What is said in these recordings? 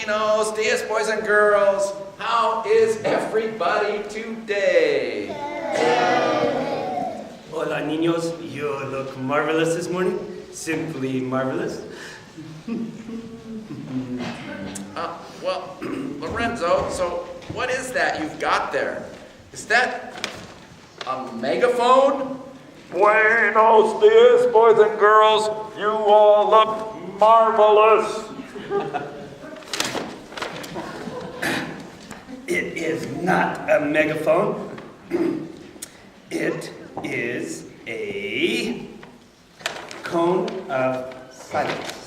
Buenos dias, boys and girls. How is everybody today? Hola, niños. You look marvelous this morning. Simply marvelous. Well, Lorenzo, so what is that you've got there? Is that a megaphone? Buenos dias, boys and girls. You all look marvelous. It is not a megaphone. It is a cone of silence.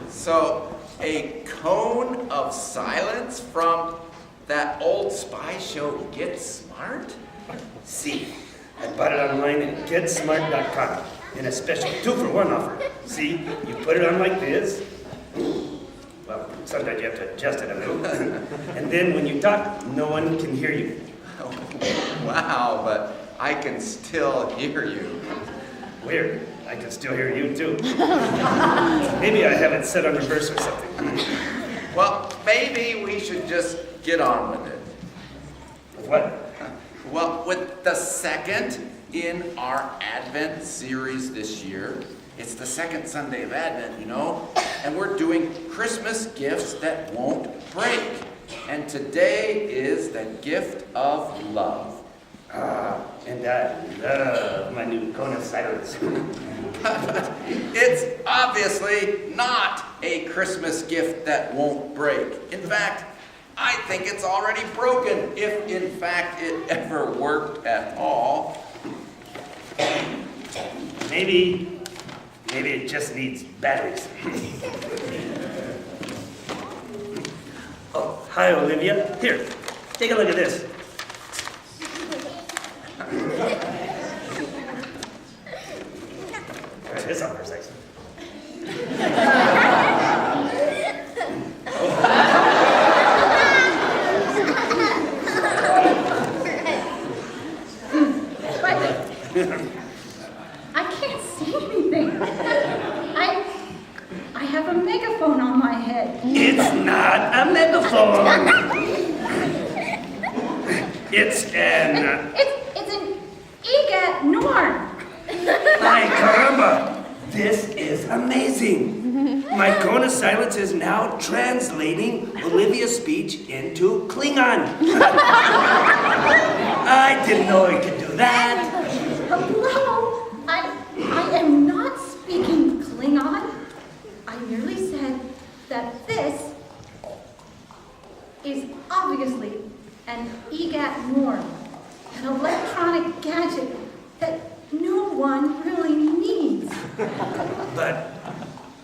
So, a cone of silence from that old spy show, Get Smart? See, I bought it online at getsmart.com in a special 2-for-1 offer. See, you put it on like this. Well, sometimes you have to adjust it a little. And then when you talk, no one can hear you. Wow, but I can still hear you. Weird. I can still hear you too. Maybe I have it set on reverse or something. Well, maybe we should just get on with it. With what? Well, with the second in our Advent series this year. It's the second Sunday of Advent, you know, and we're doing Christmas gifts that won't break. And today is the gift of love. And I love my new cone of silence. It's obviously not a Christmas gift that won't break. In fact, I think it's already broken, if in fact it ever worked at all. Maybe it just needs batteries. Oh, hi, Olivia. Here, take a look at this. Try this on for a second. I can't see anything. I have a megaphone on my head. It's not a megaphone. It's an... It's an EGAT norm. Ay, caramba! This is amazing. My cone of silence is now translating Olivia's speech into Klingon. I didn't know it could do that. Hello? I am not speaking Klingon. I merely said that this is obviously an EGAT norm, an electronic gadget that no one really needs. But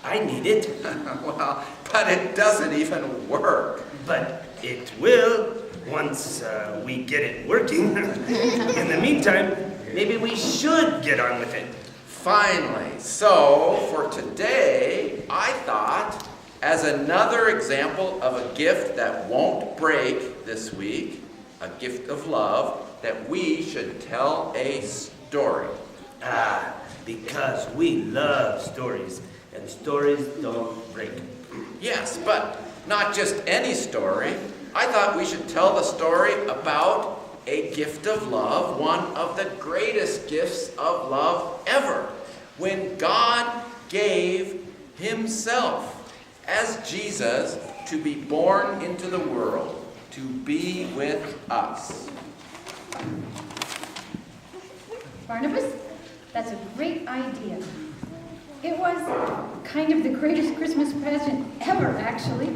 I need it. Well, but it doesn't even work. But it will once we get it working. In the meantime, maybe we should get on with it. Finally, so for today, I thought, as another example of a gift that won't break this week, a gift of love, that we should tell a story. Because we love stories, and stories don't break. Yes, but not just any story. I thought we should tell the story about a gift of love, one of the greatest gifts of love ever, when God gave Himself as Jesus to be born into the world, to be with us. Barnabas, that's a great idea. It was kind of the greatest Christmas present ever, actually.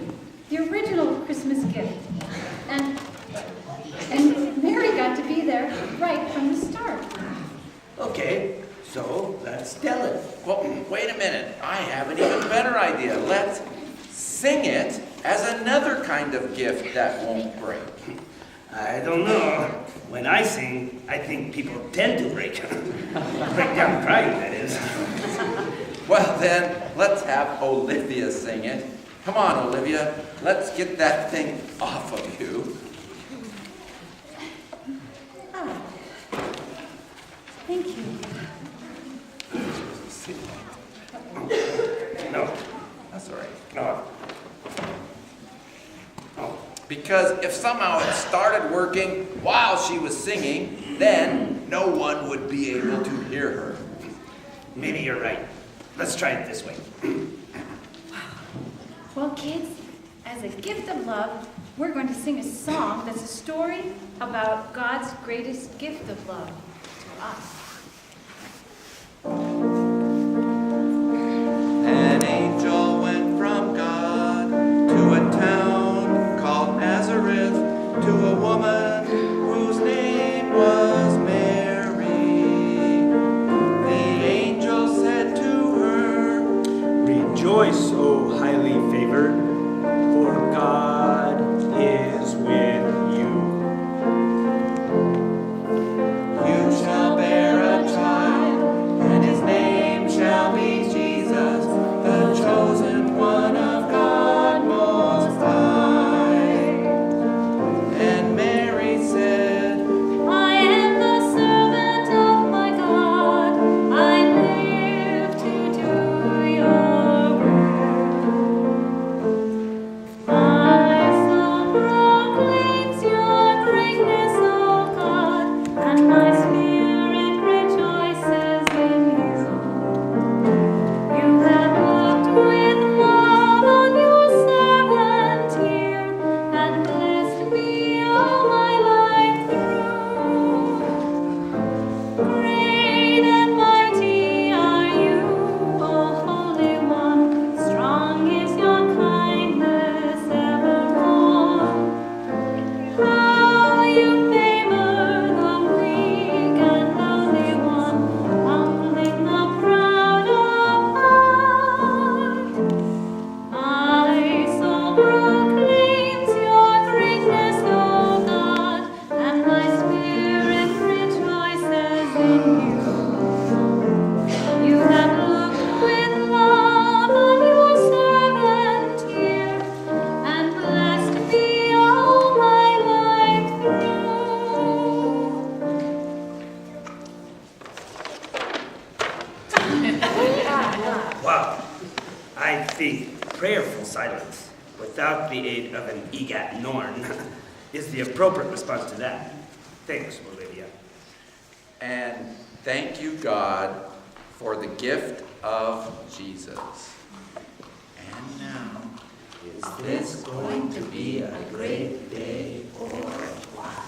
The original Christmas gift. And Mary got to be there right from the start. Okay, so let's tell it. Well, wait a minute. I have an even better idea. Let's sing it as another kind of gift that won't break. I don't know. When I sing, I think people tend to break. Break down crying, that is. Well then, let's have Olivia sing it. Come on, Olivia, let's get that thing off of you. Thank you. No. That's all right. No. Oh. Because if somehow it started working while she was singing, then no one would be able to hear her. Maybe you're right. Let's try it this way. Well, kids, as a gift of love, we're going to sing a song that's a story about God's greatest gift of love to us. An angel went from God to a town called Nazareth to a woman whose name was Mary. The angel said to her, Rejoice, O highly favored, for God is with you. "You shall bear a child, and his name shall be Jesus, the chosen one of God Most High." And Mary said, I am the servant of my God. I live to do your will. My soul proclaims your greatness, O God, and my spirit rejoices in you. You have looked with love on your servant here, and blessed me all my life through. Great and mighty are you, O Holy One. Strong is your kindness evermore. How you favor the weak and lowly one, humbling the proud of heart. My soul proclaims your greatness, O God, and my spirit rejoices in you. You have looked with love on your servant here, and blessed me all my life through. Wow. I think prayerful silence, without the aid of an EGAT Norn, is the appropriate response to that. Thanks, Olivia. and thank you, God, for the gift of Jesus. And now, is this going to be a great day or what?